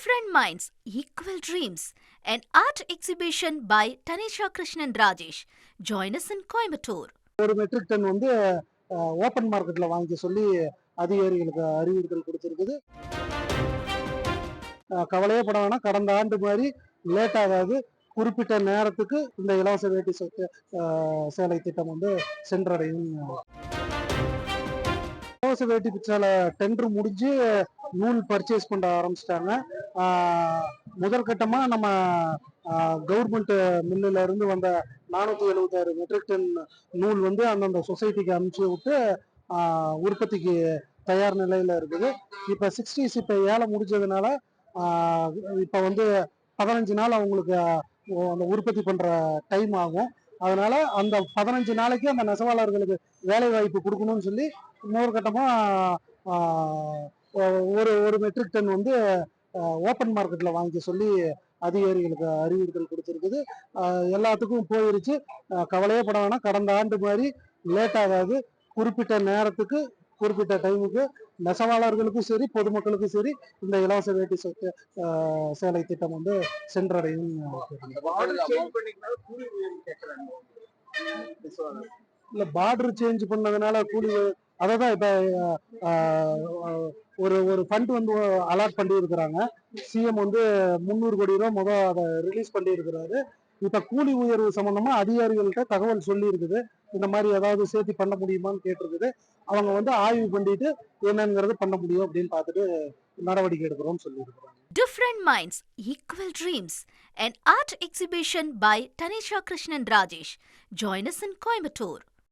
Different Minds, Equal Dreams, an art exhibition by Tanisha Krishnan Rajesh. Join us in Coimbatore. ஒரு matric ton வந்து open மார்க்கெட்ல வாங்கிக்க சொல்லி அதிகாரிகளுக்கு அறிவுறுத்தல் கொடுத்திருக்குது. கவலையே பட வேணாம், கடந்த ஆண்டு மாதிரி லேட் ஆகாது. குறிப்பிட்ட நேரத்துக்கு இந்த இலவச வேட்டி சேலை திட்டம் வந்து சென்றடையும். இலவச வேட்டி சேலை டெண்டர் முடிஞ்சு நூல் பர்ச்சேஸ் பண்ண ஆரம்பிச்சிட்டாங்க. முதல் கட்டமா நம்ம கவர்மெண்ட் மில்லுல இருந்து வந்த 476 மெட்ரிக் டன் நூல் வந்து அந்தந்த சொசைட்டிக்கு அனுப்பிச்சு விட்டு உற்பத்திக்கு தயார் நிலையில இருக்குது. இப்ப 60s இப்ப ஏழை முடிஞ்சதுனால இப்ப வந்து 15 நாள் அவங்களுக்கு அந்த உற்பத்தி பண்ற டைம் ஆகும். அதனால அந்த 15 நாளைக்கு அந்த நெசவாளர்களுக்கு வேலை வாய்ப்பு கொடுக்கணும்னு சொல்லி இன்னொரு கட்டமா ஒரு மெட்ரிக் டன் வந்து ஓப்பன் மார்க்கெட்ல வாங்கிக்க சொல்லி அதிகாரிகளுக்கு அறிவுறுத்தல் கொடுத்திருக்குது. எல்லாத்துக்கும் போயிருச்சு. கவலையே பட வேணாம், கடந்த ஆண்டு மாதிரி லேட் ஆகாது. குறிப்பிட்ட நேரத்துக்கு குறிப்பிட்ட டைமுக்கு நெசவாளர்களுக்கும் சரி பொதுமக்களுக்கும் சரி இந்த இலவச வேட்டி சேலை திட்டம் வந்து சென்றடையும். இல்ல, பார்டர் சேஞ்ச் பண்ணதுனால கூலி அததான் இப்ப ஒரு ஃபண்ட் வந்து அலாட் பண்ணி இருக்கிறாங்க. சிஎம் வந்து 300 கோடி ரூபாய் அதை ரிலீஸ் பண்ணி இருக்கிறாரு. இப்ப கூலி உயர்வு சம்பந்தமா அதிகாரிகள்கிட்ட தகவல் சொல்லி இருக்குது. இந்த மாதிரி ஏதாவது சேர்த்து பண்ண முடியுமான்னு கேட்டிருக்குது. அவங்க வந்து ஆய்வு பண்ணிட்டு என்னங்கிறது பண்ண முடியும் அப்படின்னு பார்த்துட்டு நடவடிக்கை எடுக்கிறோம்னு சொல்லி இருக்கிறாங்க. Different Minds, Equal Dreams, an art exhibition by Tanisha Krishnan Rajesh. Join us in Coimbatore.